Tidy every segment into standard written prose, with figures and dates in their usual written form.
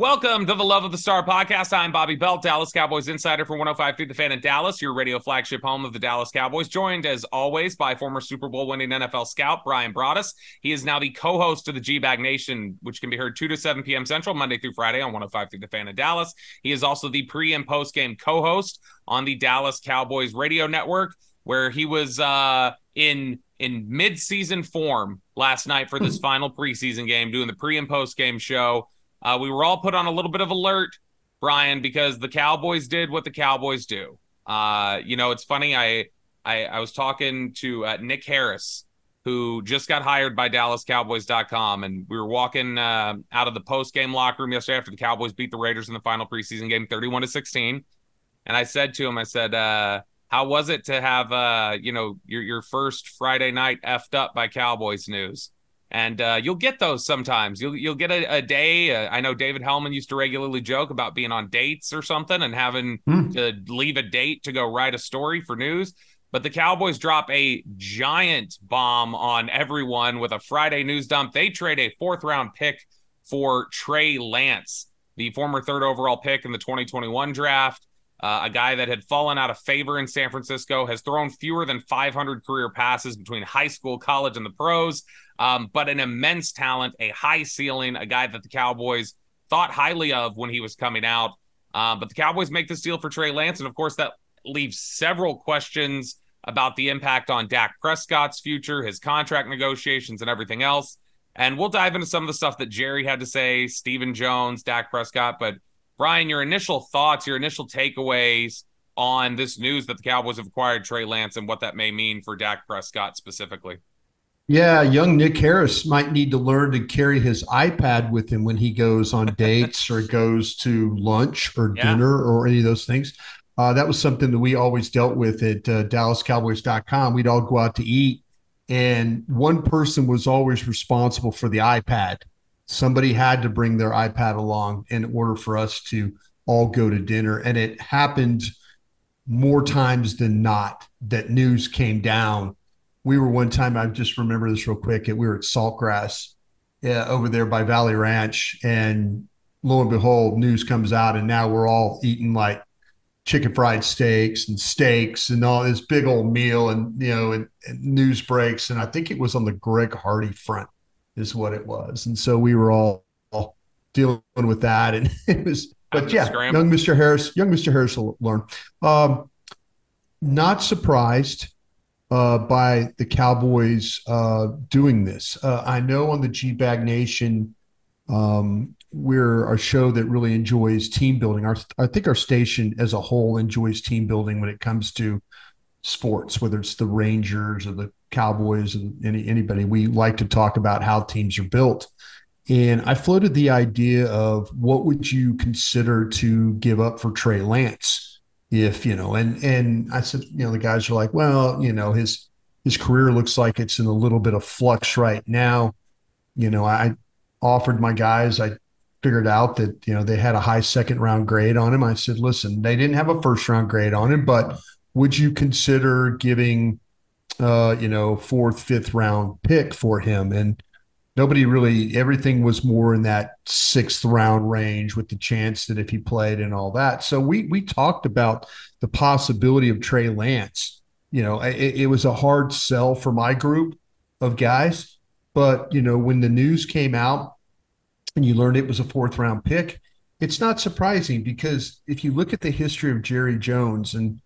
Welcome to the Love of the Star podcast. I'm Bobby Belt, Dallas Cowboys insider for 105.3 The Fan in Dallas, your radio flagship home of the Dallas Cowboys, joined as always by former Super Bowl winning NFL scout Brian Broaddus. He is now the co-host of the G-Bag Nation, which can be heard 2 to 7 p.m. Central, Monday through Friday on 105.3 The Fan in Dallas. He is also the pre- and post-game co-host on the Dallas Cowboys radio network, where he was in mid-season form last night for this final preseason game, doing the pre- and post-game show. We were all put on a little bit of alert, Brian, because the Cowboys did what the Cowboys do. It's funny. I was talking to Nick Harris, who just got hired by DallasCowboys.com, and we were walking out of the post-game locker room yesterday after the Cowboys beat the Raiders in the final preseason game, 31-16. And I said to him, how was it to have, your first Friday night effed up by Cowboys news? And you'll get those sometimes. You'll get a day. I know David Hellman used to regularly joke about being on dates or something and having to leave a date to go write a story for news. But the Cowboys drop a giant bomb on everyone with a Friday news dump. They trade a fourth-round pick for Trey Lance, the former third overall pick in the 2021 draft. A guy that had fallen out of favor in San Francisco, has thrown fewer than 500 career passes between high school, college, and the pros, but an immense talent, a high ceiling, a guy that the Cowboys thought highly of when he was coming out. But the Cowboys make this deal for Trey Lance, and of course that leaves several questions about the impact on Dak Prescott's future, his contract negotiations, and everything else. And we'll dive into some of the stuff that Jerry had to say, Stephen Jones, Dak Prescott, but Brian, your initial thoughts, your initial takeaways on this news that the Cowboys have acquired Trey Lance and what that may mean for Dak Prescott specifically. Yeah, young Nick Harris might need to learn to carry his iPad with him when he goes on dates or goes to lunch or dinner or any of those things. That was something that we always dealt with at DallasCowboys.com. We'd all go out to eat, and one person was always responsible for the iPad. Somebody had to bring their iPad along in order for us to all go to dinner. And it happened more times than not that news came down. We were one time, I just remember this real quick, we were at Saltgrass over there by Valley Ranch. And lo and behold, news comes out, and now we're all eating like chicken fried steaks and all this big old meal, and news breaks. And I think it was on the Greg Hardy front is what it was. And so we were all dealing with that. And it was, but yeah, young Mr. Harris will learn. Not surprised by the Cowboys doing this. I know on the G-Bag Nation, we're a show that really enjoys team building. I think our station as a whole enjoys team building when it comes to sports, whether it's the Rangers or the Cowboys and anybody. We like to talk about how teams are built. And I floated the idea of what would you consider to give up for Trey Lance if, and I said, the guys are like, well, his career looks like it's in a little bit of flux right now. I offered my guys, I figured out that, they had a high second round grade on him. I said, listen, they didn't have a first round grade on him, but would you consider giving fourth, fifth round pick for him? And nobody really, everything was more in that sixth round range with the chance that if he played and all that. So we talked about the possibility of Trey Lance. It was a hard sell for my group of guys, but when the news came out and you learned it was a fourth round pick, it's not surprising, because if you look at the history of Jerry Jones, and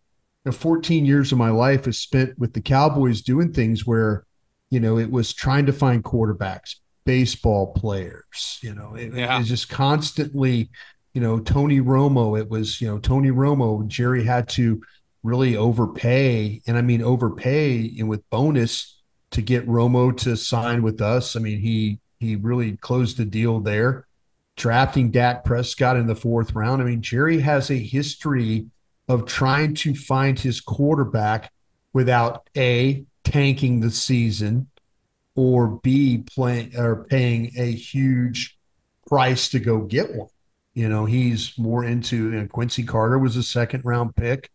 14 years of my life is spent with the Cowboys doing things where, it was trying to find quarterbacks, baseball players, it was just constantly, Tony Romo. It was, Tony Romo, Jerry had to really overpay. And I mean, overpay and with bonus to get Romo to sign with us. I mean, he really closed the deal there, drafting Dak Prescott in the fourth round. I mean, Jerry has a history of trying to find his quarterback without A, tanking the season, or B, paying a huge price to go get one. He's more into, Quincy Carter was a second round pick.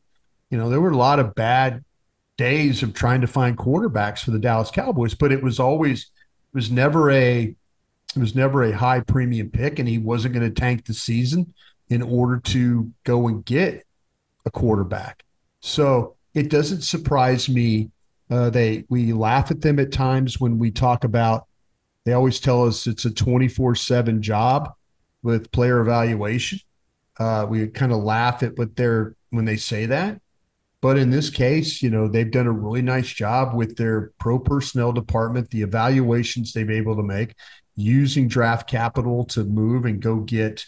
There were a lot of bad days of trying to find quarterbacks for the Dallas Cowboys, but it was never a It was never a high premium pick, and he wasn't going to tank the season in order to go and get a quarterback. So it doesn't surprise me. We laugh at them at times when we talk about. They always tell us it's a 24/7 job with player evaluation. We kind of laugh at what they're when they say that. But in this case, they've done a really nice job with their pro personnel department, the evaluations they've been able to make, using draft capital to move and go get,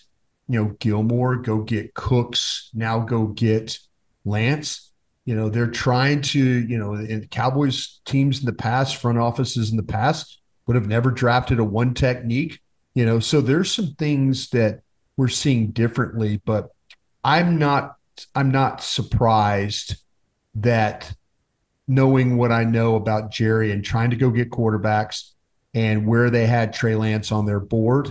Gilmore, go get Cooks, now go get Lance. They're trying to, in Cowboys teams in the past, front offices in the past would have never drafted a one technique, so there's some things that we're seeing differently, but I'm not surprised that knowing what I know about Jerry and trying to go get quarterbacks and where they had Trey Lance on their board,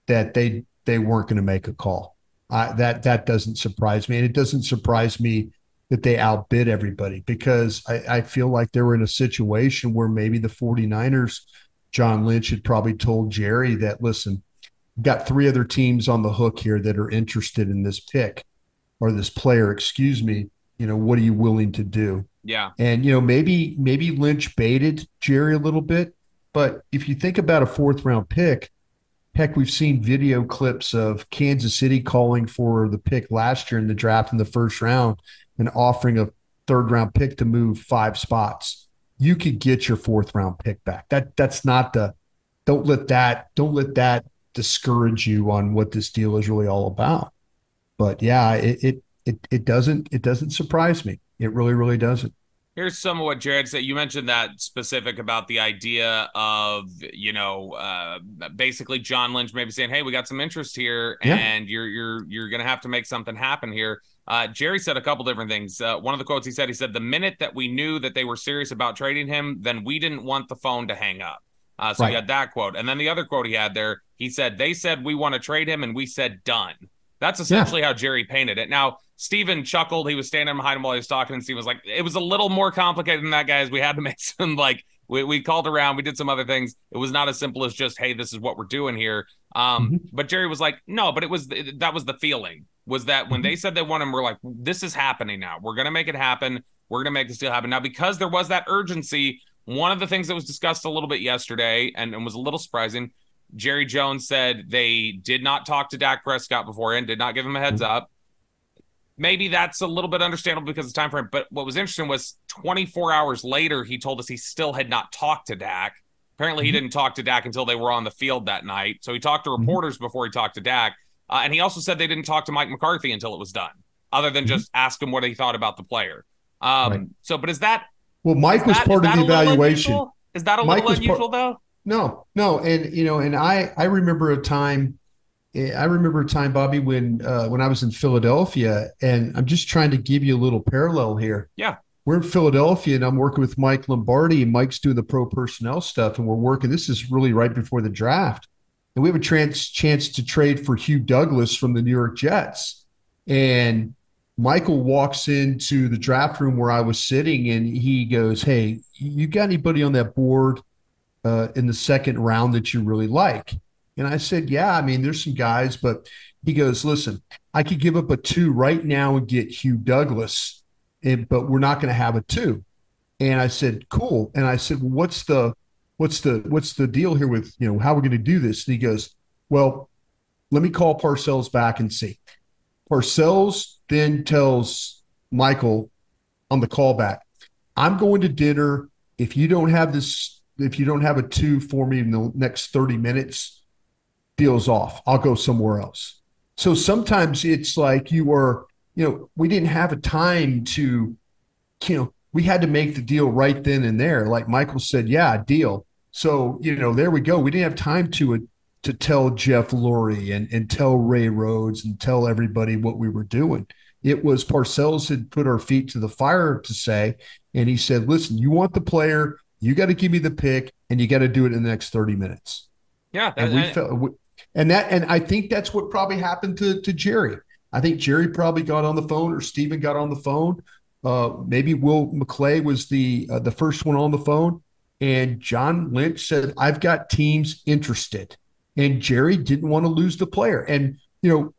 that they weren't going to make a call. That doesn't surprise me. And it doesn't surprise me that they outbid everybody, because I feel like they were in a situation where maybe the 49ers, John Lynch had probably told Jerry that, listen, we've got 3 other teams on the hook here that are interested in this pick or this player, excuse me. What are you willing to do? Yeah. And, maybe Lynch baited Jerry a little bit, but if you think about a 4th round pick, heck, we've seen video clips of Kansas City calling for the pick last year in the draft in the 1st round and offering a 3rd round pick to move 5 spots. You could get your 4th round pick back. That's not don't let that discourage you on what this deal is really all about. But yeah, it doesn't surprise me. It really, really doesn't. Here's some of what Jared said. You mentioned that specific about the idea of, basically John Lynch maybe saying, "Hey, we got some interest here, and you're going to have to make something happen here." Jerry said a couple different things. One of the quotes he said, "The minute that we knew that they were serious about trading him, then we didn't want the phone to hang up." So he had that quote. And then the other quote he had there, he said, "They said we want to trade him, and we said done." That's essentially how Jerry painted it. Now, Steven chuckled. He was standing behind him while he was talking, and Steven was like, it was a little more complicated than that, guys. We had to make some, we called around. We did some other things. It was not as simple as just, hey, this is what we're doing here. But Jerry was like, no, but that was the feeling, was that when they said they want him, we're like, this is happening now. We're going to make it happen. We're going to make this deal happen. Now, because there was that urgency, one of the things that was discussed a little bit yesterday and was a little surprising, Jerry Jones said they did not talk to Dak Prescott beforehand, did not give him a heads up. Maybe that's a little bit understandable because of time frame. But what was interesting was 24 hours later, he told us he still had not talked to Dak. Apparently, he didn't talk to Dak until they were on the field that night. So he talked to reporters before he talked to Dak. And he also said they didn't talk to Mike McCarthy until it was done, other than just ask him what he thought about the player. So, but is that... Well, Mike was part of the evaluation. Is that a little unusual, though? No. And I remember a time, Bobby, when I was in Philadelphia, and I'm just trying to give you a little parallel here. Yeah. We're in Philadelphia, and I'm working with Mike Lombardi, and Mike's doing the pro personnel stuff, and we're working. This is really right before the draft. And we have a chance to trade for Hugh Douglas from the New York Jets. And Michael walks into the draft room where I was sitting, and he goes, "Hey, you got anybody on that board in the 2nd round that you really like?" And I said, "Yeah, I mean, there's some guys," but he goes, "Listen, I could give up a 2 right now and get Hugh Douglas, but we're not going to have a 2. And I said, "Cool." And I said, "Well, what's the deal here with, how we're going to do this?" And he goes, "Well, let me call Parcells back and see." Parcells then tells Michael on the callback, "I'm going to dinner. If you don't have a 2 for me in the next 30 minutes, deal's off. I'll go somewhere else." So sometimes it's like we didn't have a time to, we had to make the deal right then and there. Like Michael said, "Yeah, deal." So, there we go. We didn't have time to tell Jeff Lurie and tell Ray Rhodes and tell everybody what we were doing. It was Parcells had put our feet to the fire to say, and he said, "Listen, you want the player, you got to give me the pick, and you got to do it in the next 30 minutes." Yeah. And I think that's what probably happened to Jerry. I think Jerry probably got on the phone, or Steven got on the phone. Maybe Will McClay was the first one on the phone. And John Lynch said, I've got teams interested. And Jerry didn't want to lose the player. And,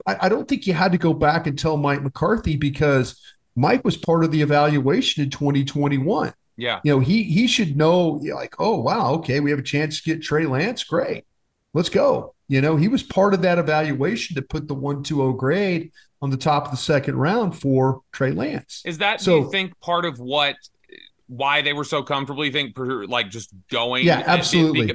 I don't think you had to go back and tell Mike McCarthy, because Mike was part of the evaluation in 2021. Yeah. He should know, like, oh, wow, okay, we have a chance to get Trey Lance. Great. Let's go. He was part of that evaluation to put the 1-2-0 grade on the top of the second round for Trey Lance. Is that, do you think, part of why they were so comfortable? You think, like, just going? Yeah, absolutely.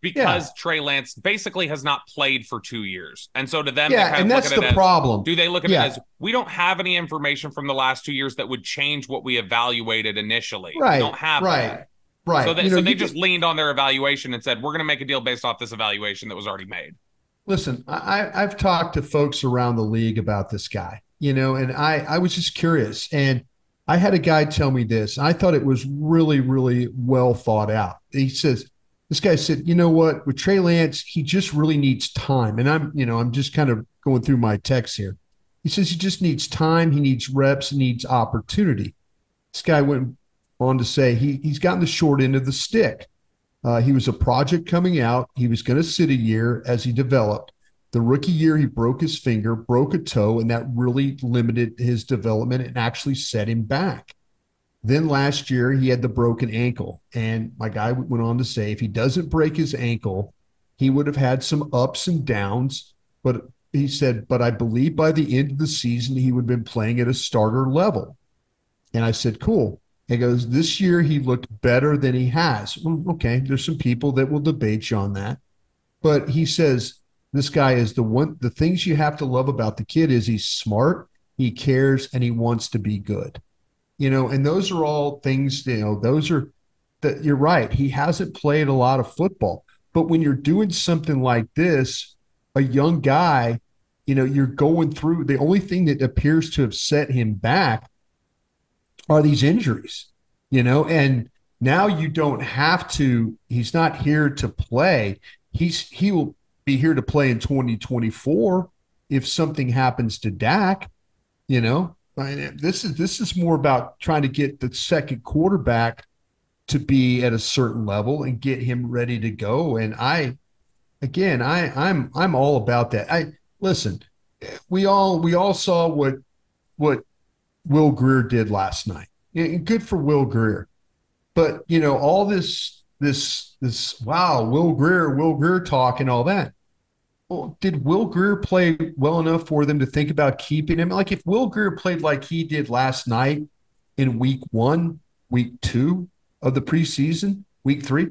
Because Trey Lance basically has not played for 2 years. And so to them, and that's the problem. Do they look at it as, we don't have any information from the last 2 years that would change what we evaluated initially? Right. We don't have that. Right. So they just leaned on their evaluation and said, we're going to make a deal based off this evaluation that was already made. Listen, I've talked to folks around the league about this guy, and I was just curious. And I had a guy tell me this. I thought it was really, really well thought out. This guy said, you know what, with Trey Lance, he just really needs time. And I'm just kind of going through my text here. He says he just needs time. He needs reps, he needs opportunity. This guy went on to say he's gotten the short end of the stick. He was a project coming out. He was going to sit a year as he developed. The rookie year, he broke his finger, broke a toe, and that really limited his development and actually set him back. Then last year, he had the broken ankle. And my guy went on to say, if he doesn't break his ankle, he would have had some ups and downs. But he said, but I believe by the end of the season, he would have been playing at a starter level. And I said, cool. He goes, this year, he looked better than he has. Well, okay, there's some people that will debate you on that. But he says, this guy is the things you have to love about the kid is he's smart, he cares, and he wants to be good. And those are all things, those are that you're right. He hasn't played a lot of football, but when you're doing something like this, a young guy, you're going through, the only thing that appears to have set him back are these injuries, and now you don't have to, he's not here to play. He will be here to play in 2024 if something happens to Dak. This is more about trying to get the second quarterback to be at a certain level and get him ready to go. And I'm all about that. Listen, we all saw what Will Grier did last night. And good for Will Grier. But all this wow, Will Grier talk and all that. Well, did Will Grier play well enough for them to think about keeping him? Like, if Will Grier played like he did last night in week 1, week 2 of the preseason, week 3,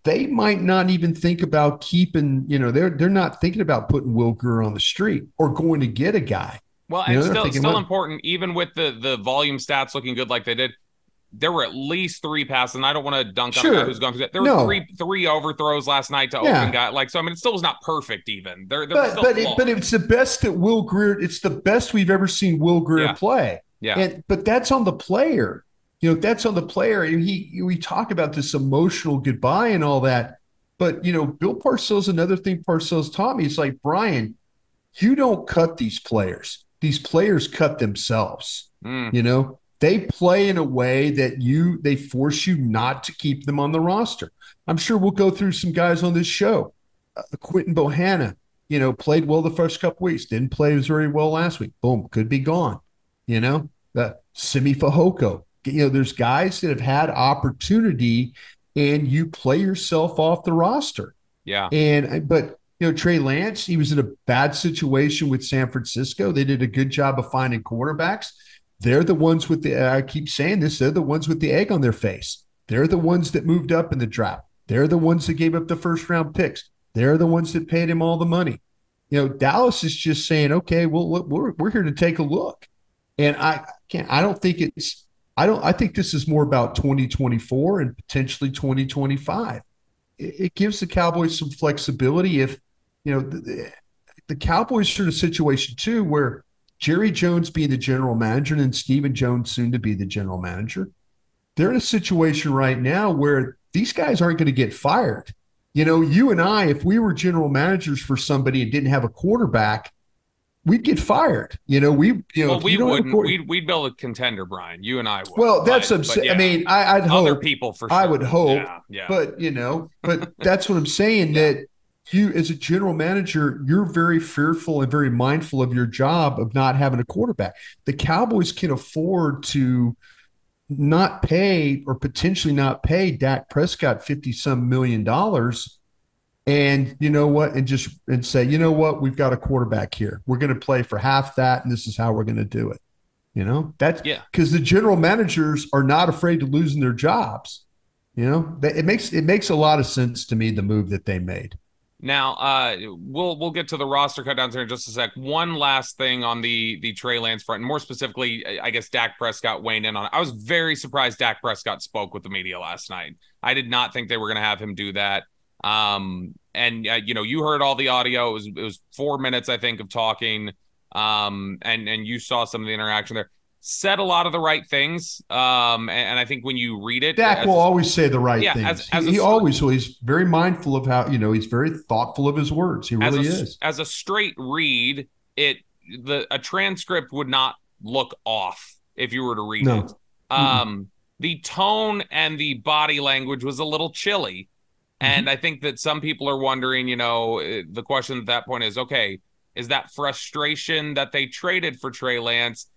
they might not even think about keeping, they're not thinking about putting Will Grier on the street or going to get a guy. Well, and still important, even with the volume stats looking good like they did, there were at least 3 passes, and I don't want to dunk on a guy who's gone through that. There were three overthrows last night to open guy. So, it still was not perfect even. But it's the best that Will Grier, it's the best we've ever seen Will Grier play. Yeah. But that's on the player. That's on the player. We talk about this emotional goodbye and all that. But, Bill Parcells, another thing Parcells taught me, it's like, Brian, you don't cut these players. These players cut themselves. They play in a way that they force you not to keep them on the roster. I'm sure we'll go through some guys on this show. Quentin Bohanna, played well the first couple weeks, didn't play very well last week. Boom, could be gone. Simi Fehoko. There's guys that have had opportunity, and you play yourself off the roster. Yeah. But Trey Lance, he was in a bad situation with San Francisco. They did a good job of finding quarterbacks. They're the ones with I keep saying this, they're the ones with the egg on their face. They're the ones that moved up in the draft. They're the ones that gave up the first round picks. They're the ones that paid him all the money. Dallas is just saying, okay, well, we're here to take a look. And I think this is more about 2024 and potentially 2025. It gives the Cowboys some flexibility if, the Cowboys are in a situation too where Jerry Jones being the general manager and Stephen Jones soon to be the general manager, they're in a situation right now where these guys aren't going to get fired. You and I, if we were general managers for somebody and didn't have a quarterback, we'd get fired. Well, if we you don't have a wouldn't. quarter, We'd build a contender, Brian. You and I would. well, that's But I yeah, mean, I'd other hope, people for I sure. would hope, Yeah, yeah, but that's what I'm saying. yeah. That you, as a general manager, you're very fearful and very mindful of your job of not having a quarterback. The Cowboys can afford to not pay or potentially not pay Dak Prescott 50 some $1 million. And you know what? And say, you know what? We've got a quarterback here. We're going to play for half that, and this is how we're going to do it. That's Yeah. because the general managers are not afraid of losing their jobs. It makes a lot of sense to me, the move that they made. Now, we'll get to the roster cutdowns here in just a sec. One last thing on the Trey Lance front, and more specifically, I guess Dak Prescott weighing in on it. I was very surprised Dak Prescott spoke with the media last night. I did not think they were going to have him do that. And you heard all the audio. It was 4 minutes, I think, of talking. And you saw some of the interaction there. Said a lot of the right things. And I think when you read it, Dak will always say the right yeah, things. as He always will. He's very mindful of how, he's very thoughtful of his words. He really is. As a straight read, a transcript would not look off if you were to read No. it. The tone and the body language was a little chilly. And I think that some people are wondering, the question at that point is, okay, is that frustration that they traded for Trey Lance?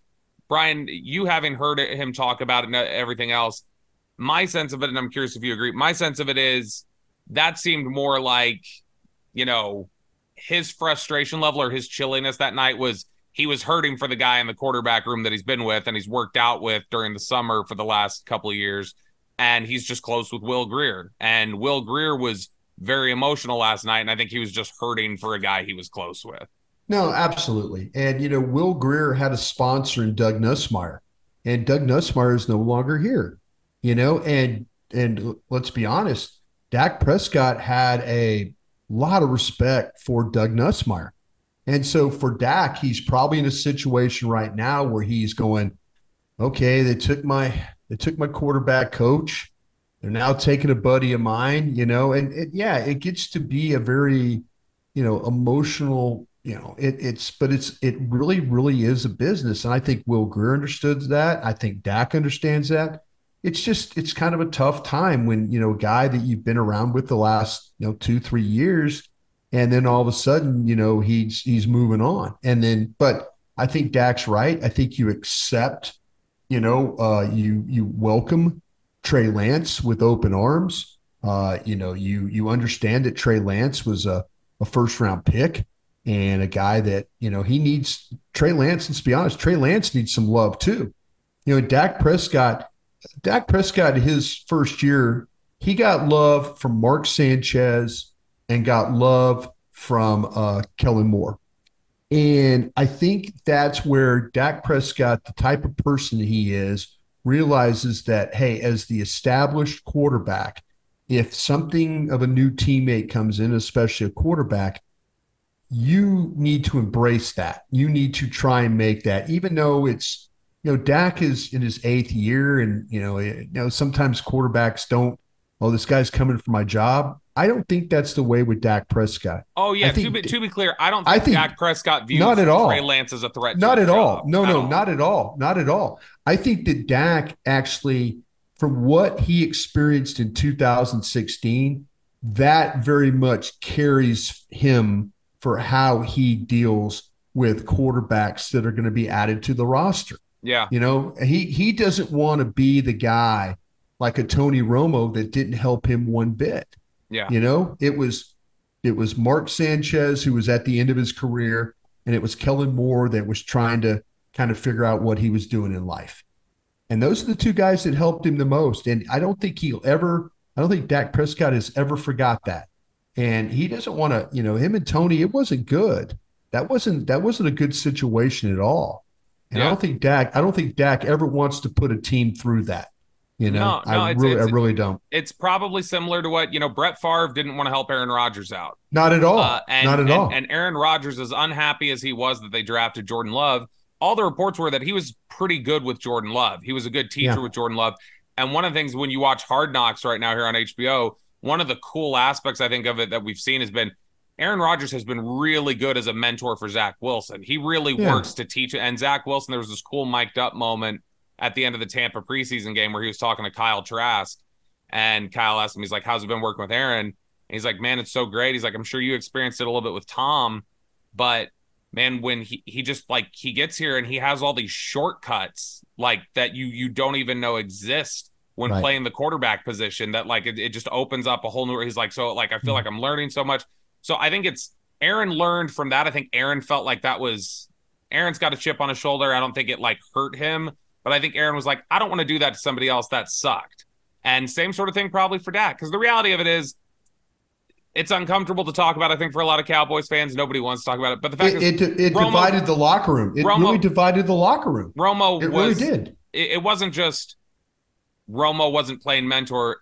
Brian, you having heard him talk about it and everything else, my sense of it, and I'm curious if you agree, my sense of it is that seemed more like, his frustration level or his chilliness that night was he was hurting for the guy in the quarterback room that he's been with and he's worked out with during the summer for the last couple of years. And he's just close with Will Grier. And Will Grier was very emotional last night. And I think he was just hurting for a guy he was close with. No, absolutely. And, Will Grier had a sponsor in Doug Nussmeier, and Doug Nussmeier is no longer here, and let's be honest, Dak Prescott had a lot of respect for Doug Nussmeier. And so for Dak, he's probably in a situation right now where he's going, okay, they took my quarterback coach. They're now taking a buddy of mine, and it gets to be a very, emotional, it really, really is a business. And I think Will Grier understood that. I think Dak understands that. It's kind of a tough time when, a guy that you've been around with the last, 2-3 years, and then all of a sudden, he's moving on. But I think Dak's right. I think you accept, you welcome Trey Lance with open arms. You understand that Trey Lance was a first round pick and a guy that, he needs. Trey Lance, let's be honest, Trey Lance needs some love too. Dak Prescott, his first year, he got love from Mark Sanchez and got love from Kellen Moore. And I think that's where Dak Prescott, the type of person he is, realizes that, hey, as the established quarterback, if something of a new teammate comes in, especially a quarterback, you need to embrace that. You need to try and make that, even though it's, Dak is in his 8th year, and, sometimes quarterbacks don't, oh, this guy's coming for my job. I don't think that's the way with Dak Prescott. Oh, yeah. To be clear, I don't think Dak Prescott views not at all. Trey Lance as a threat to Not his at all. job. No, not at all. Not at all. I think that Dak actually, from what he experienced in 2016, that very much carries him for how he deals with quarterbacks that are going to be added to the roster. Yeah. He doesn't want to be the guy like a Tony Romo that didn't help him one bit. Yeah. It was Mark Sanchez, who was at the end of his career, and it was Kellen Moore that was trying to kind of figure out what he was doing in life. And those are the two guys that helped him the most. And I don't think Dak Prescott has ever forgot that. And he doesn't want to, him and Tony, it wasn't good. That wasn't a good situation at all. And I don't think Dak ever wants to put a team through that. No, I really don't. It's probably similar to what, Brett Favre didn't want to help Aaron Rodgers out. Not at all. Not at all. And Aaron Rodgers, as unhappy as he was that they drafted Jordan Love, all the reports were that he was pretty good with Jordan Love. He was a good teacher with Jordan Love. And one of the things when you watch Hard Knocks right now here on HBO, one of the cool aspects I think of it that we've seen has been Aaron Rodgers has been really good as a mentor for Zach Wilson. He really Yeah. works to teach. And Zach Wilson, there was this cool mic'd up moment at the end of the Tampa preseason game where he was talking to Kyle Trask, and Kyle asked him, he's like, how's it been working with Aaron? And he's like, man, it's so great. He's like, I'm sure you experienced it a little bit with Tom, but man, when he just like he gets here and he has all these shortcuts like that you don't even know exist when Right. playing the quarterback position, that like it just opens up a whole new. He's like, so like I feel like I'm learning so much. So I think it's Aaron learned from that. I think Aaron felt like that was Aaron's got a chip on his shoulder. I don't think it like hurt him, but I think Aaron was like, I don't want to do that to somebody else. That sucked. And same sort of thing probably for Dak, because the reality of it is it's uncomfortable to talk about. I think for a lot of Cowboys fans, nobody wants to talk about it. But the fact It divided the locker room. It really divided the locker room. Romo really did. It wasn't just Romo wasn't playing mentor.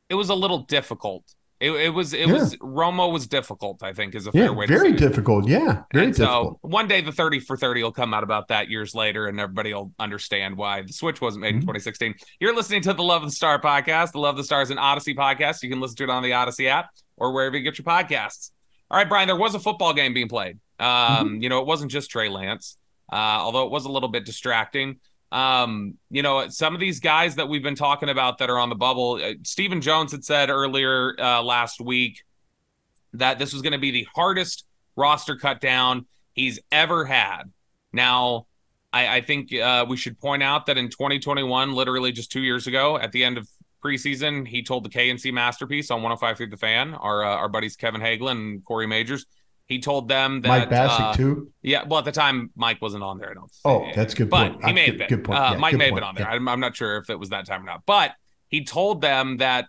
It was a little difficult. It was Romo was difficult, I think, is a fair way to say it. Very difficult. Yeah. Very So difficult. one day the 30 for 30 will come out about that years later, and everybody will understand why the switch wasn't made in 2016. You're listening to the Love of the Star podcast. The Love of the Star is an Audacy podcast. You can listen to it on the Audacy app or wherever you get your podcasts. All right, Brian, there was a football game being played. You know, it wasn't just Trey Lance, although it was a little bit distracting. You know, some of these guys that we've been talking about that are on the bubble, Stephen Jones had said earlier last week that this was going to be the hardest roster cut down he's ever had. Now, I think we should point out that in 2021, literally just 2 years ago, at the end of preseason, he told the KNC Masterpiece on 105 through the Fan, our buddies Kevin Hagelin and Corey Majors. He told them that Mike Bassick too. Yeah, well, at the time Mike wasn't on there. I don't. Oh, that's a good point. But he may have been. Good point. Yeah, Mike good may have point. been on there. Yeah. I'm not sure if it was that time or not. But he told them that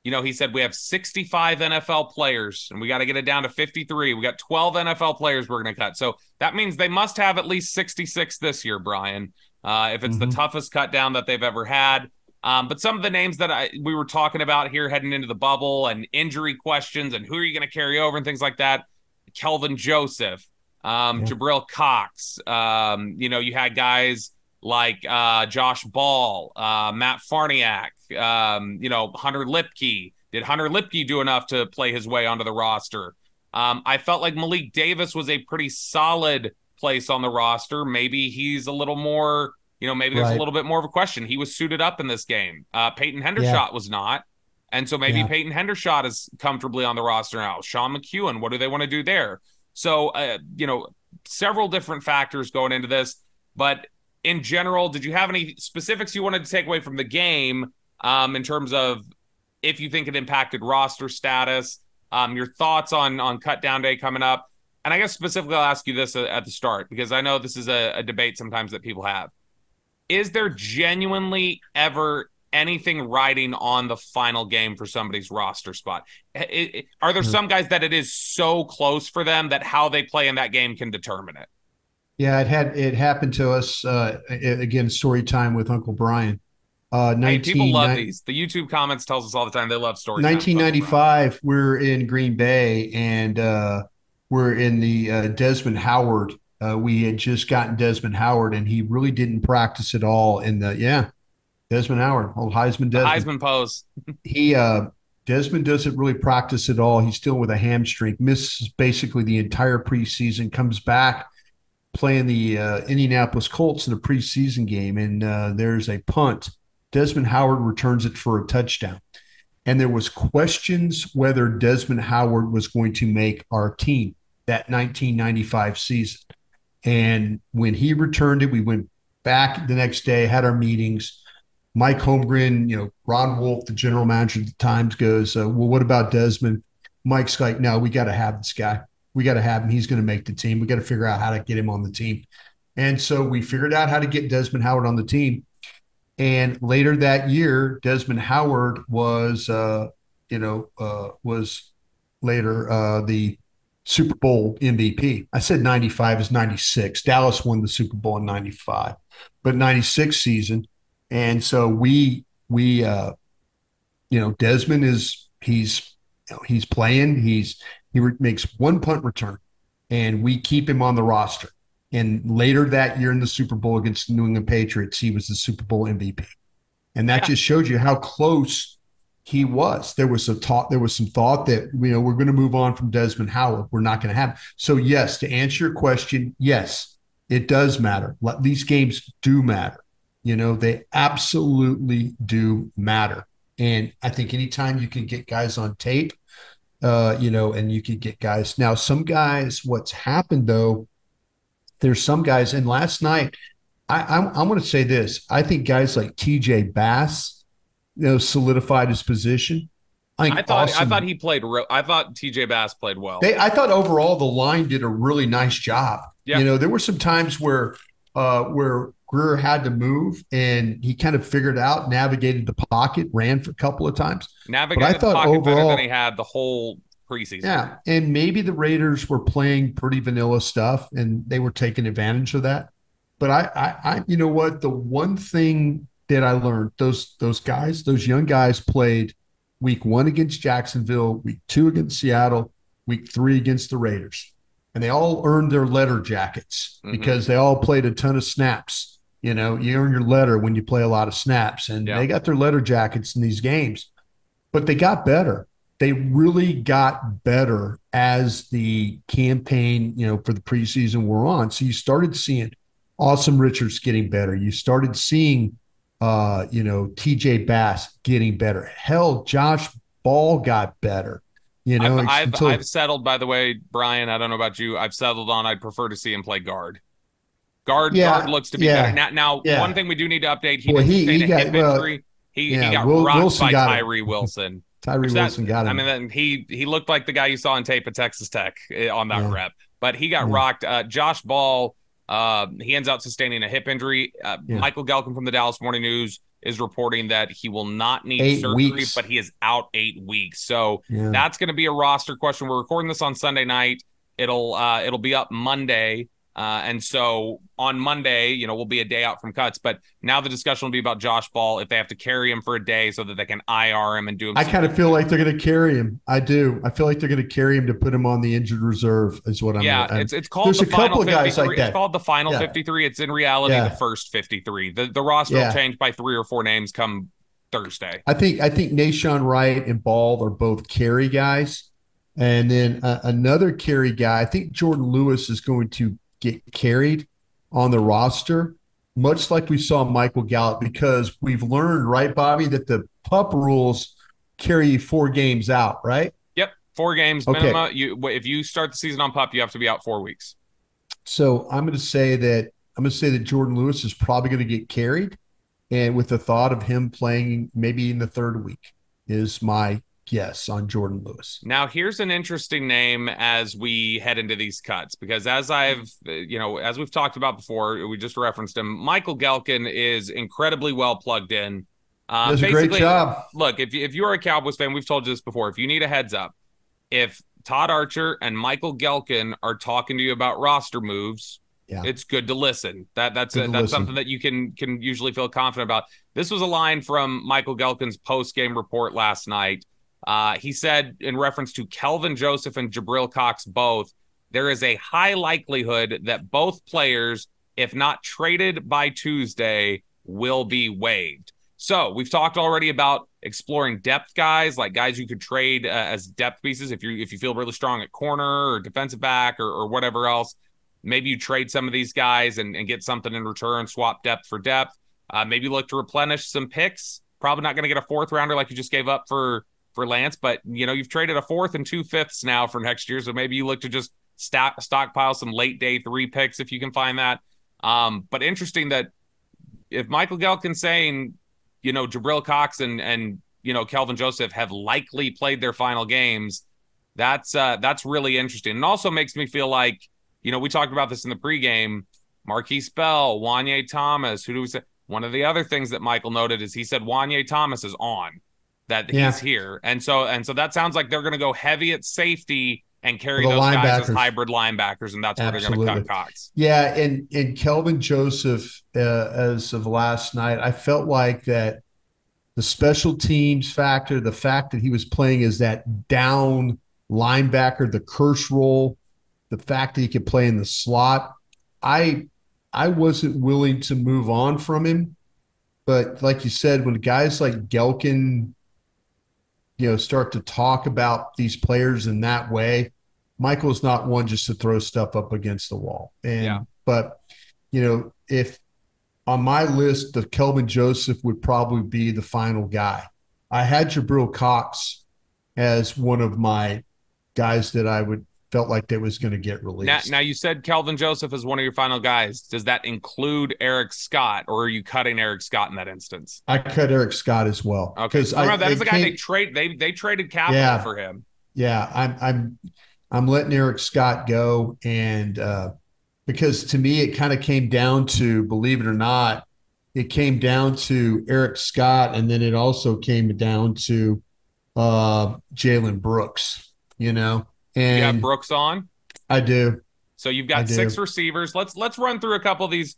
you know, he said we have 65 NFL players and we got to get it down to 53. We got 12 NFL players we're going to cut. So that means they must have at least 66 this year, Brian. If it's the toughest cut down that they've ever had. But some of the names that we were talking about here heading into the bubble and injury questions and who are you going to carry over and things like that. Kelvin Joseph, Jabril Cox. You know, you had guys like Josh Ball, Matt Farniak, you know, Hunter Lipke. Did Hunter Lipke do enough to play his way onto the roster? I felt like Malik Davis was a pretty solid place on the roster. Maybe he's a little more, you know, maybe there's a little bit more of a question. He was suited up in this game. Peyton Hendershot was not. And so maybe Peyton Hendershot is comfortably on the roster now. Sean McEwen, what do they want to do there? So, you know, several different factors going into this. But in general, did you have any specifics you wanted to take away from the game in terms of if you think it impacted roster status, your thoughts on cut down day coming up? And I guess specifically I'll ask you this at the start, because I know this is a debate sometimes that people have. Is there genuinely ever anything riding on the final game for somebody's roster spot? Are there some guys that it is so close for them that how they play in that game can determine it? Yeah, it happened to us again. Story time with Uncle Brian. Hey, people love these. The YouTube comments tells us all the time they love stories. 1995, we're in Green Bay and we're in the Desmond Howard. We had just gotten Desmond Howard, and he really didn't practice at all in the Desmond Howard, old Heisman Desmond. The Heisman pose. Desmond doesn't really practice at all. He's still with a hamstring, misses basically the entire preseason, comes back playing the Indianapolis Colts in a preseason game, and there's a punt. Desmond Howard returns it for a touchdown. And there was questions whether Desmond Howard was going to make our team that 1995 season. And when he returned it, we went back the next day, had our meetings. Mike Holmgren, you know, Ron Wolf, the general manager at the Times, goes, well, what about Desmond? Mike's like, no, we got to have this guy. We got to have him. He's going to make the team. We got to figure out how to get him on the team. And so we figured out how to get Desmond Howard on the team. And later that year, Desmond Howard was later the Super Bowl MVP. I said 95 is 96. Dallas won the Super Bowl in 95, but 96 season. And so Desmond he's playing. He makes one punt return, and we keep him on the roster. And later that year in the Super Bowl against the New England Patriots, he was the Super Bowl MVP. And that just showed you how close He was. There was some talk. There was some thought that we're going to move on from Desmond Howard. We're not going to have. So yes, to answer your question, yes, it does matter. These games do matter. They absolutely do matter. And I think anytime you can get guys on tape, and you can get guys. Now, some guys, what's happened though, there's some guys, and last night, I want to say this. I think guys like TJ Bass, solidified his position. I thought he played. I thought TJ Bass played well. I thought overall the line did a really nice job. Yeah. There were some times where Greer had to move, and he kind of figured out, navigated the pocket, ran for a couple of times. Navigated the pocket overall, better than he had the whole preseason. Yeah, and maybe the Raiders were playing pretty vanilla stuff, and they were taking advantage of that. But I you know what? The one thing that I learned, those guys, those young guys played week 1 against Jacksonville, week 2 against Seattle, week 3 against the Raiders. And they all earned their letter jackets because they all played a ton of snaps. You earn your letter when you play a lot of snaps. And they got their letter jackets in these games. But they got better. They really got better as the campaign, for the preseason wore on. So you started seeing Awesome Richards getting better. You started seeing TJ Bass getting better. Hell, Josh Ball got better. I've settled, by the way, Brian, I don't know about you. I've settled on I'd prefer to see him play guard. Guard looks to be better. Now, one thing we do need to update, he didn't sustain a hip injury. He got rocked Wilson by Tyree Wilson. Tyree Wilson got him. I mean, he looked like the guy you saw on tape at Texas Tech on that rep, but he got rocked. Josh Ball, he ends up sustaining a hip injury. Michael Gelkin from the Dallas Morning News is reporting that he will not need surgery, but he is out 8 weeks. So that's going to be a roster question. We're recording this on Sunday night. It'll be up Monday. And so on Monday, will be a day out from cuts. But now the discussion will be about Josh Ball, if they have to carry him for a day so that they can IR him and do him. I kind of feel like they're going to carry him. I do. I feel like they're going to carry him to put him on the injured reserve is what I'm. Yeah, it's called there's the a couple of guys 53. like that. It's called the final 53. It's in reality the first 53. The roster will change by 3 or 4 names come Thursday. I think Nashawn Wright and Ball are both carry guys. And then another carry guy, I think Jordan Lewis is going to get carried on the roster, much like we saw Michael Gallup, because we've learned, right, Bobby, that the PUP rules carry 4 games out, right? Yep, 4 games minimum. If you start the season on PUP, you have to be out 4 weeks. So I'm going to say that Jordan Lewis is probably going to get carried, and with the thought of him playing maybe in the 3rd week is my guess on Jordan Lewis. Now, here's an interesting name as we head into these cuts, because as we've talked about before, we just referenced him. Michael Gelkin is incredibly well plugged in. Does a great job. Look, if you're a Cowboys fan, we've told you this before. If you need a heads up, if Todd Archer and Michael Gelkin are talking to you about roster moves, it's good to listen. That's something that you can usually feel confident about. This was a line from Michael Gelkin's post-game report last night. He said, in reference to Kelvin Joseph and Jabril Cox both, there is a high likelihood that both players, if not traded by Tuesday, will be waived. So we've talked already about exploring depth guys, like guys you could trade as depth pieces if you feel really strong at corner or defensive back or whatever else. Maybe you trade some of these guys and get something in return, swap depth for depth. Maybe look to replenish some picks. Probably not going to get a 4th rounder like you just gave up for Lance, but you've traded a 4th and 2 5ths now for next year, so maybe you look to just stockpile some late day 3 picks if you can find that. But interesting that if Michael Gelkin's saying, Jabril Cox and Kelvin Joseph have likely played their final games, that's really interesting, and also makes me feel like we talked about this in the pregame. Marquise Bell, Wanye Thomas, who do we say? One of the other things that Michael noted is he said Wanye Thomas is on. That he's here. And so that sounds like they're going to go heavy at safety and carry those guys as hybrid linebackers, and that's where they're going to cut Cox. Yeah, and Kelvin Joseph, as of last night, I felt like that the special teams factor, the fact that he was playing as that down linebacker, the curse role, the fact that he could play in the slot, I wasn't willing to move on from him. But like you said, when guys like Gelkin start to talk about these players in that way. Michael's not one just to throw stuff up against the wall. Yeah. But if on my list, the Kelvin Joseph would probably be the final guy. I had Jabril Cox as one of my guys that I would felt like that was going to get released. Now you said Kelvin Joseph is one of your final guys. Does that include Eric Scott, or are you cutting Eric Scott in that instance? I cut Eric Scott as well. Okay, so remember that is the guy they traded capital for him. Yeah, I'm letting Eric Scott go, and because to me it kind of came down to, believe it or not, it came down to Eric Scott, and then it also came down to Jalen Brooks. And you have Brooks on. I do. So you've got 6 receivers. Let's run through a couple of these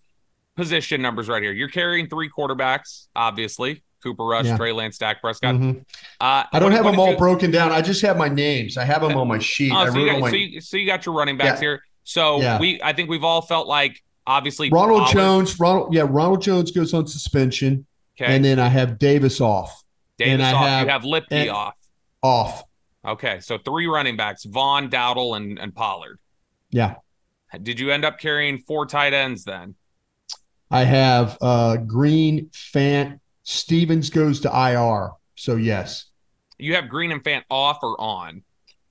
position numbers right here. You're carrying 3 quarterbacks, obviously. Cooper Rush, Trey Lance, Dak Prescott. Mm-hmm. I don't have them all broken down. I just have my names. I have them on my sheet. So you got your running backs here. So I think we've all felt like, obviously, Ronald Jones goes on suspension. Okay. And then I have Davis off. You have Lipke off. Off. Okay, so 3 running backs: Vaughn, Dowdle, and Pollard. Yeah. Did you end up carrying 4 tight ends then? I have Green, Fant, Stevens goes to IR. So yes. You have Green and Fant off or on?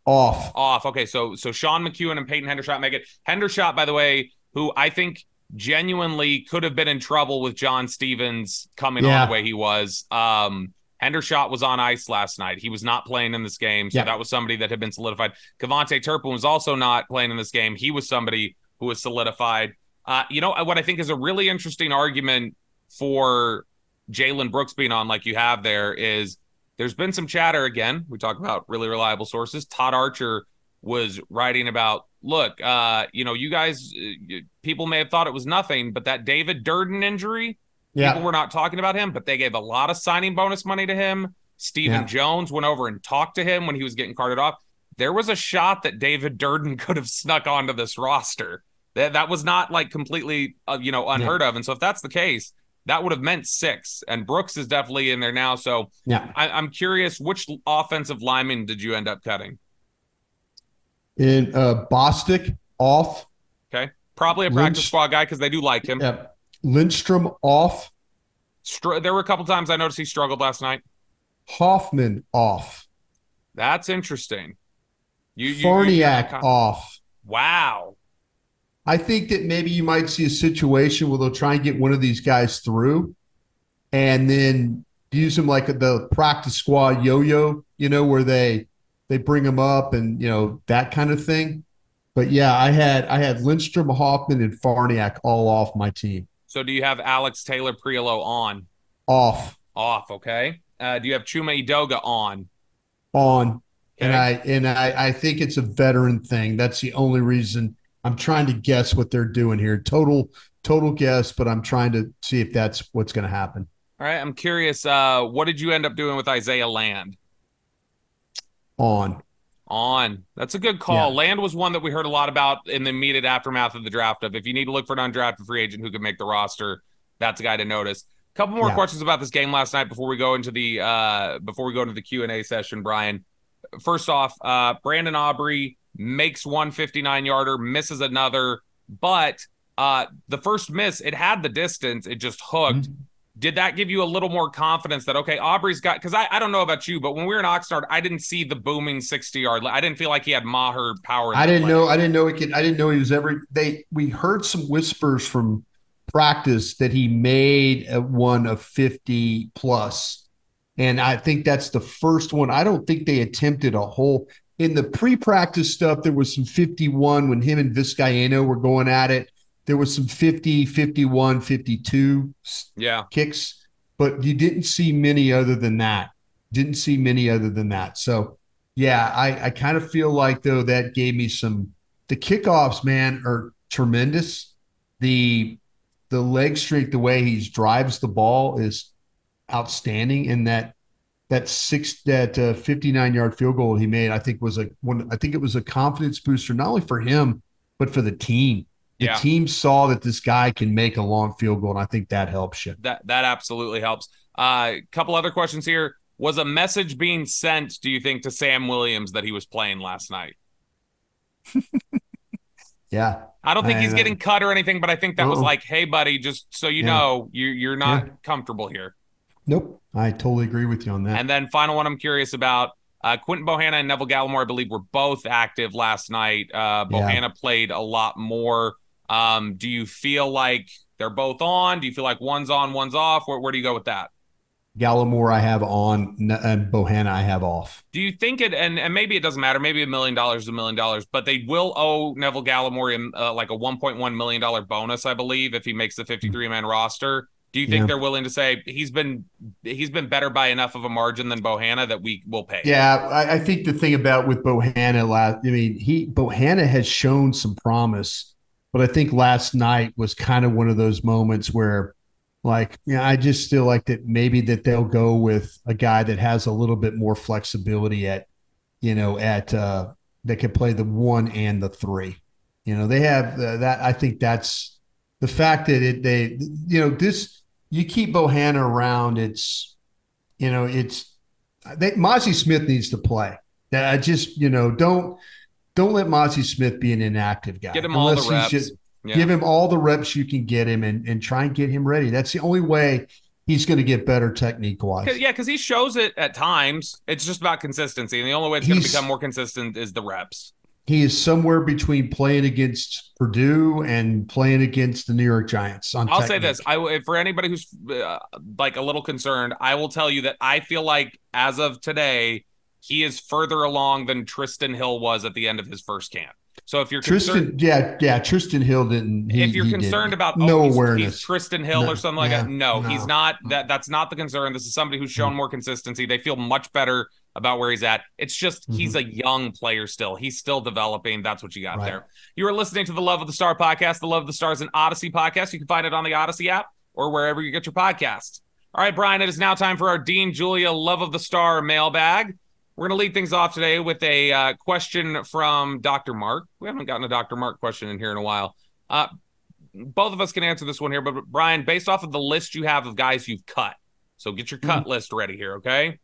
Off. Okay, so Sean McEwen and Peyton Hendershot make it. Hendershot, by the way, who I think genuinely could have been in trouble with John Stevens coming on the way he was. Hendershot was on ice last night. He was not playing in this game, so that was somebody that had been solidified. Kavonte Turpin was also not playing in this game. He was somebody who was solidified. What I think is a really interesting argument for Jalen Brooks being on, like you have there, is there's been some chatter again. We talk about really reliable sources. Todd Archer was writing about, look, you guys, people may have thought it was nothing, but that David Durden injury, people were not talking about him, but they gave a lot of signing bonus money to him. Stephen Jones went over and talked to him when he was getting carted off. There was a shot that David Durden could have snuck onto this roster. That was not like completely, unheard of. And so if that's the case, that would have meant 6. And Brooks is definitely in there now. So I'm curious, which offensive lineman did you end up cutting? In Bostic, off. Okay. Probably a practice squad guy because they do like him. Yeah. Lindstrom, off. There were a couple times I noticed he struggled last night. Hoffman, off. That's interesting. Farniak, off. Wow. I think that maybe you might see a situation where they'll try and get one of these guys through and then use them like the practice squad yo-yo, where they bring them up and, that kind of thing. But yeah, I had Lindstrom, Hoffman, and Farniak all off my team. So do you have Alex Taylor Priolo on? Off. Okay. Do you have Chuma Edoga on? On. Okay. And I think it's a veteran thing. That's the only reason. I'm trying to guess what they're doing here. Total guess, but I'm trying to see if that's what's going to happen. All right. I'm curious. What did you end up doing with Isaiah Land? On. That's a good call. Yeah. Land was one that we heard a lot about in the immediate aftermath of the draft. If you need to look for an undrafted free agent who could make the roster, that's a guy to notice. A couple more questions about this game last night before we go into the Q&A session, Brian. First off, Brandon Aubrey makes one 59-yarder, misses another, but the first miss, it had the distance, it just hooked. Mm-hmm. Did that give you a little more confidence that, okay, Aubrey's got, because I don't know about you, but when we were in Oxnard, I didn't see the booming 60-yard. I didn't feel like he had Maher power. I didn't know he was we heard some whispers from practice that he made one of 50 plus. And I think that's the first one. I don't think they attempted a whole. In the pre-practice stuff, there was some 51 when him and Vizcaino were going at it. There was some 50, 51, 52 kicks, but you didn't see many other than that. So, yeah, I kind of feel like, though, that gave me some – the kickoffs, man, are tremendous. The leg streak, the way he drives the ball is outstanding. And that 59-yard field goal he made, I think it was a confidence booster, not only for him, but for the team. The team saw that this guy can make a long field goal, and I think that helps you. That absolutely helps. A couple other questions here. Was a message being sent, do you think, to Sam Williams that he was playing last night? Yeah. I don't think he's getting cut or anything, but I think that was like, hey, buddy, just so you Yeah. know, you're not Yeah. comfortable here. Nope. I totally agree with you on that. And then final one I'm curious about, Quentin Bohanna and Neville Gallimore, I believe, were both active last night. Yeah. Bohanna played a lot more. Do you feel like they're both on? Do you feel like one's on, one's off? Where do you go with that? Gallimore I have on, and Bohanna I have off. Do you think it, and maybe it doesn't matter, maybe $1 million is $1 million, but they will owe Neville Gallimore like a $1.1 million bonus, I believe, if he makes the 53-man roster. Do you think Yeah. they're willing to say he's been better by enough of a margin than Bohanna that we will pay? Yeah, I think the thing about with Bohanna Bohanna has shown some promise, but I think last night was kind of one of those moments where, like, I just feel like that maybe that they'll go with a guy that has a little bit more flexibility that can play the 1 and the 3. They have that. I think that's the fact that this, you keep Bohanna around. Mozzie Smith needs to play. I just, don't let Mozzie Smith be an inactive guy. Get him all the reps. Give him all the reps you can get him, and try and get him ready. That's the only way he's going to get better technique wise. Yeah, because he shows it at times. It's just about consistency, and the only way it's going to become more consistent is the reps. He is somewhere between playing against Purdue and playing against the New York Giants. I'll say this: for anybody who's like a little concerned, I will tell you that I feel like as of today, he is further along than Tristan Hill was at the end of his first camp. So if you're concerned, Tristan Hill didn't. If you're concerned about awareness, he's Tristan Hill or something like that, no, he's not. That's not the concern. This is somebody who's shown more consistency. They feel much better about where he's at. It's just he's a young player still. He's still developing. That's what you got there. You are listening to the Love of the Star podcast. The Love of the Stars and Audacy podcast. You can find it on the Audacy app or wherever you get your podcasts. All right, Brian, it is now time for our Dean Julia Love of the Star mailbag. We're going to lead things off today with a question from Dr. Mark. We haven't gotten a Dr. Mark question in here in a while. Both of us can answer this one here, but Brian, based off of the list you have of guys you've cut, so get your cut list ready here, okay?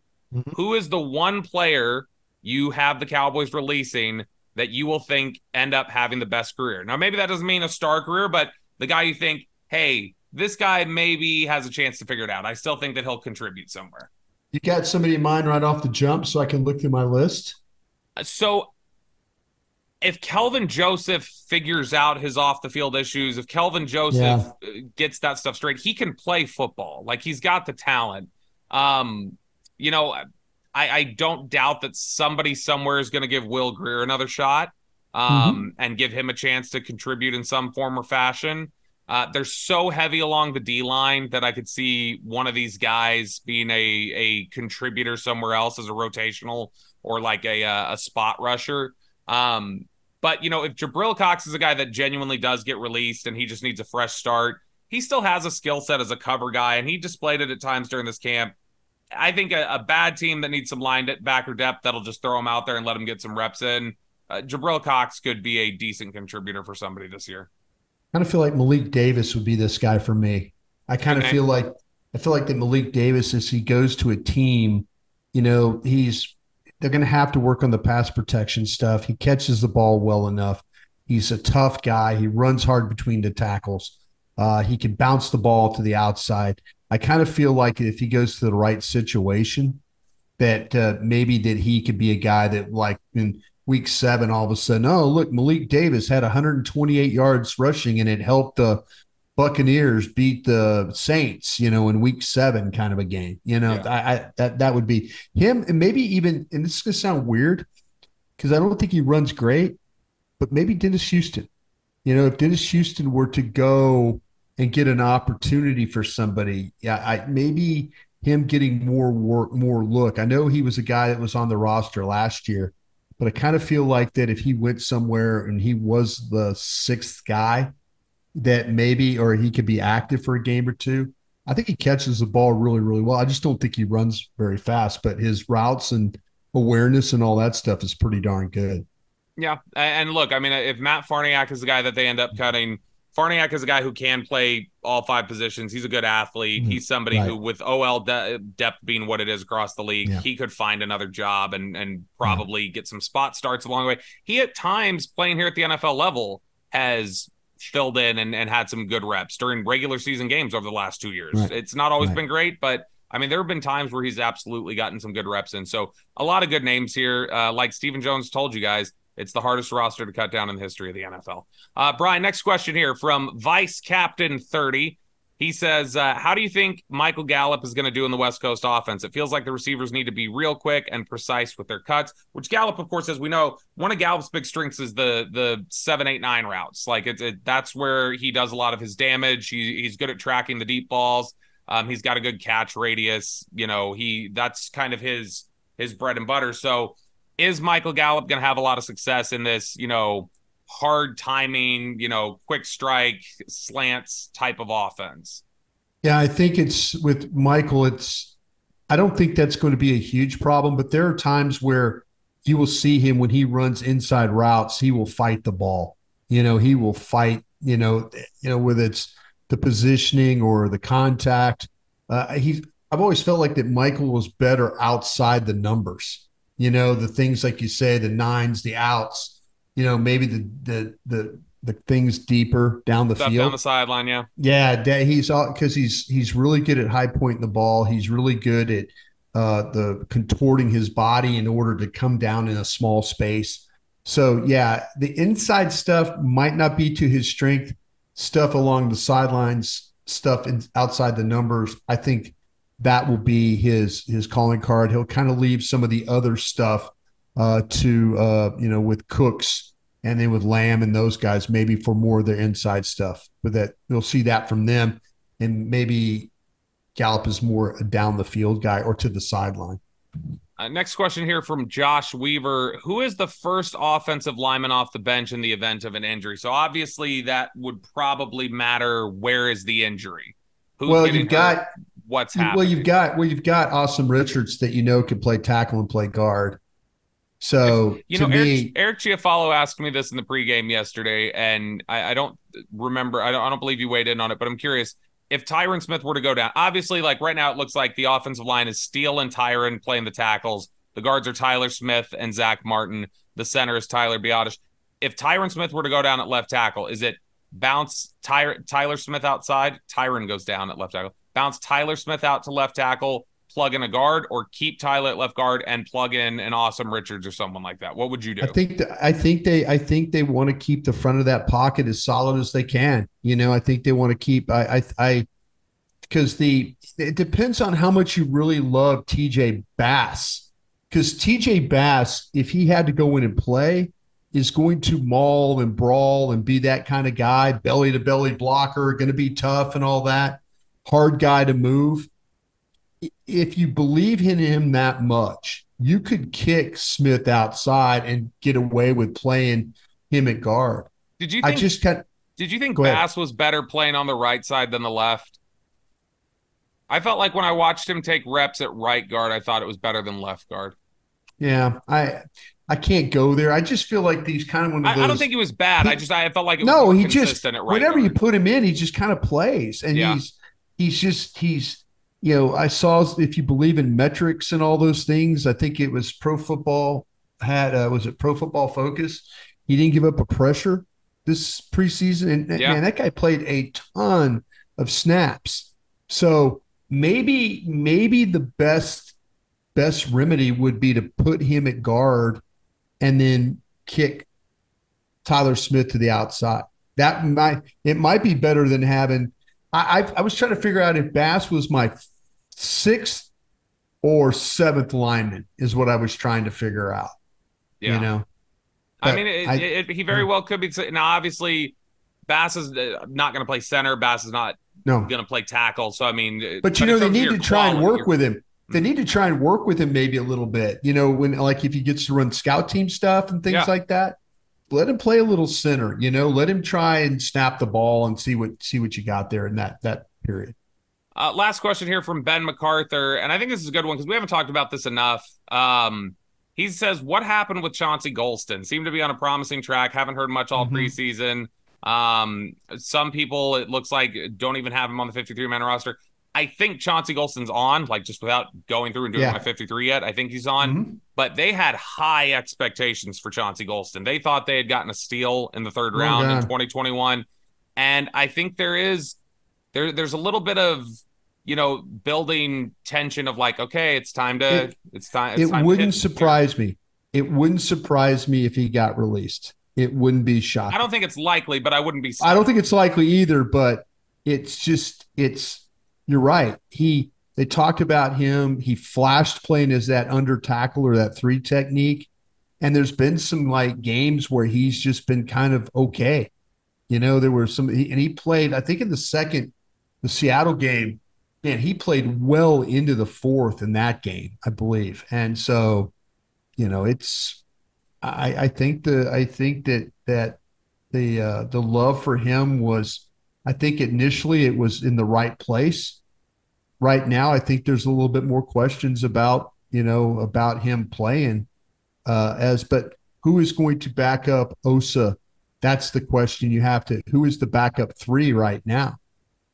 Who is the one player you have the Cowboys releasing that you will think end up having the best career? Now, maybe that doesn't mean a star career, but the guy you think, hey, this guy maybe has a chance to figure it out. I still think that he'll contribute somewhere. You got somebody in mind right off the jump so I can look through my list? So if Kelvin Joseph figures out his off-the-field issues, if Kelvin Joseph gets that stuff straight, he can play football. Like, he's got the talent. I don't doubt that somebody somewhere is going to give Will Grier another shot and give him a chance to contribute in some form or fashion. They're so heavy along the D-line that I could see one of these guys being a contributor somewhere else as a rotational or like a spot rusher. But, if Jabril Cox is a guy that genuinely does get released and he just needs a fresh start, he still has a skill set as a cover guy, and he displayed it at times during this camp. I think a bad team that needs some linebacker depth that'll just throw him out there and let him get some reps in. Jabril Cox could be a decent contributor for somebody this year. I kind of feel like Malik Davis would be this guy for me. I feel like that Malik Davis, as he goes to a team, they're going to have to work on the pass protection stuff. He catches the ball well enough. He's a tough guy. He runs hard between the tackles. He can bounce the ball to the outside. I kind of feel like if he goes to the right situation, that maybe that he could be a guy that, like, in week 7, all of a sudden, oh, look, Malik Davis had 128 yards rushing, and it helped the Buccaneers beat the Saints, in week 7 kind of a game. That would be him. And maybe even, and this is going to sound weird because I don't think he runs great, but maybe Dennis Houston. If Dennis Houston were to go and get an opportunity for somebody, maybe him getting more work, more look. I know he was a guy that was on the roster last year, but I kind of feel like that if he went somewhere and he was the 6th guy, that maybe, or he could be active for a game or two. I think he catches the ball really, really well. I just don't think he runs very fast, but his routes and awareness and all that stuff is pretty darn good. Yeah. And look, I mean, if Matt Farniak is the guy that they end up cutting, Farniak is a guy who can play all 5 positions. He's a good athlete. He's somebody Right. who, with OL depth being what it is across the league, Yeah. he could find another job and probably get some spot starts along the way. He, at times, playing here at the NFL level, has filled in and had some good reps during regular season games over the last 2 years. Right. It's not always Right. been great, but I mean, there have been times where he's absolutely gotten some good reps in. So a lot of good names here. Like Stephen Jones told you guys, it's the hardest roster to cut down in the history of the NFL. Brian, next question here from Vice Captain 30. He says, how do you think Michael Gallup is going to do in the West Coast offense? It feels like the receivers need to be real quick and precise with their cuts, which Gallup, of course, as we know, one of Gallup's big strengths is the 7, 8, 9 routes. Like that's where he does a lot of his damage. He's good at tracking the deep balls. He's got a good catch radius. That's kind of his bread and butter. So is Michael Gallup going to have a lot of success in this, hard timing, quick strike, slants type of offense? Yeah, I think it's with Michael, I don't think that's going to be a huge problem, but there are times where you will see him when he runs inside routes, he will fight the ball. He will fight, whether it's the positioning or the contact. I've always felt like that Michael was better outside the numbers. The things like you say, the nines, the outs, maybe the things deeper down the Stuff field. down the sideline, yeah. Yeah, he's all because he's really good at high pointing the ball. He's really good at the contorting his body in order to come down in a small space. So yeah, the inside stuff might not be to his strength. Stuff along the sidelines, stuff outside the numbers, I think that will be his calling card. He'll kind of leave some of the other stuff with Cooks and then with Lamb and those guys, maybe for more of their inside stuff. But that you'll see that from them, and maybe Gallup is more a down the field guy or to the sideline. Next question here from Josh Weaver. Who is the first offensive lineman off the bench in the event of an injury? So obviously that would probably matter. Where is the injury? You've got what's happening. You've got Awesome Richards that can play tackle and play guard. So Eric Chiafalo asked me this in the pregame yesterday, and I don't remember. I don't believe you weighed in on it, but I'm curious. If Tyron Smith were to go down, obviously, like right now, it looks like the offensive line is Steele and Tyron playing the tackles. The guards are Tyler Smith and Zach Martin. The center is Tyler Biotish. If Tyron Smith were to go down at left tackle, is it bounce Tyler Smith outside? Tyron goes down at left tackle. Bounce Tyler Smith out to left tackle, plug in a guard, or keep Tyler at left guard and plug in an Awesome Richards or someone like that? What would you do? I think they want to keep the front of that pocket as solid as they can. I think they want to keep because it depends on how much you really love TJ Bass. Because TJ Bass, if he had to go in and play, is going to maul and brawl and be that kind of guy, belly to belly blocker, going to be tough and all that, hard guy to move. If you believe in him that much, you could kick Smith outside and get away with playing him at guard. Did you think Bass was better playing on the right side than the left? I felt like when I watched him take reps at right guard, I thought it was better than left guard. Yeah, I can't go there. I just feel like these kind of one of those. I don't think he was bad. I felt like it was no. He consistent just at right whenever guard. you put him in, he just kind of plays, and he's. I saw, if you believe in metrics and all those things, I think it was Pro Football was it Pro Football Focus? He didn't give up a pressure this preseason, and man, that guy played a ton of snaps. So maybe the best remedy would be to put him at guard and then kick Tyler Smith to the outside. It might be better than having. I was trying to figure out if Bass was my 6th or 7th lineman is what I was trying to figure out. Yeah. I mean, he very well could be. Now, obviously, Bass is not going to play center. Bass is not going to play tackle. So, I mean. But they need to try and work with him. They need to try and work with him maybe a little bit. When if he gets to run scout team stuff and things like that, let him play a little center. Let him try and snap the ball and see what you got there in that period. Last question here from Ben MacArthur, and I think this is a good one because we haven't talked about this enough. He says, what happened with Chauncey Golston? Seemed to be on a promising track. Haven't heard much all preseason. Some people, it looks like, don't even have him on the 53-man roster. I think Chauncey Golston's on, like just without going through and doing my 53 yet. I think he's on. Mm-hmm. But they had high expectations for Chauncey Golston. They thought they had gotten a steal in the third Oh, round in God. 2021. And I think there's a little bit of, building tension of like, okay, it's time to It it's time it it's time to wouldn't hit here. surprise me. It wouldn't surprise me if he got released. It wouldn't be I shocking. don't think it's likely, but I wouldn't be I don't stunned. think it's likely either, but you're right. They talked about him. He flashed playing as that under tackle or that three technique. And there's been some like games where he's just been kind of okay. There were and he played, I think in the Seattle game, man, he played well into the fourth in that game, I believe. And so, it's, I think that the love for him was, I think initially it was in the right place. Right now, I think there's a little bit more questions about him playing but who is going to back up Osa? That's the question you have to. Who is the backup three right now?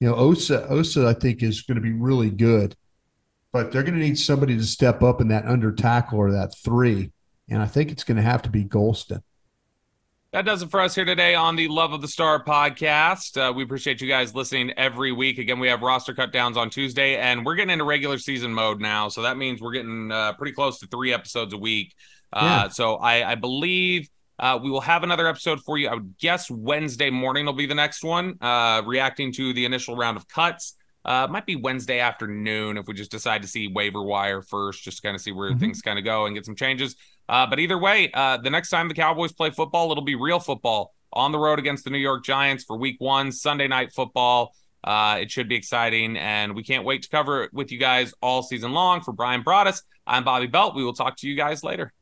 Osa, I think is going to be really good, but they're going to need somebody to step up in that under tackle or that three, and I think it's going to have to be Golston. That does it for us here today on the Love of the Star podcast. We appreciate you guys listening every week. Again, we have roster cut downs on Tuesday, and we're getting into regular season mode now. So that means we're getting pretty close to 3 episodes a week. Yeah. So I believe we will have another episode for you. I would guess Wednesday morning will be the next one, reacting to the initial round of cuts. Might be Wednesday afternoon if we just decide to see waiver wire first, just to kind of see where things kind of go and get some changes. But either way, the next time the Cowboys play football, it'll be real football on the road against the New York Giants for week 1, Sunday night football. It should be exciting, and we can't wait to cover it with you guys all season long. For Brian Broaddus, I'm Bobby Belt. We will talk to you guys later.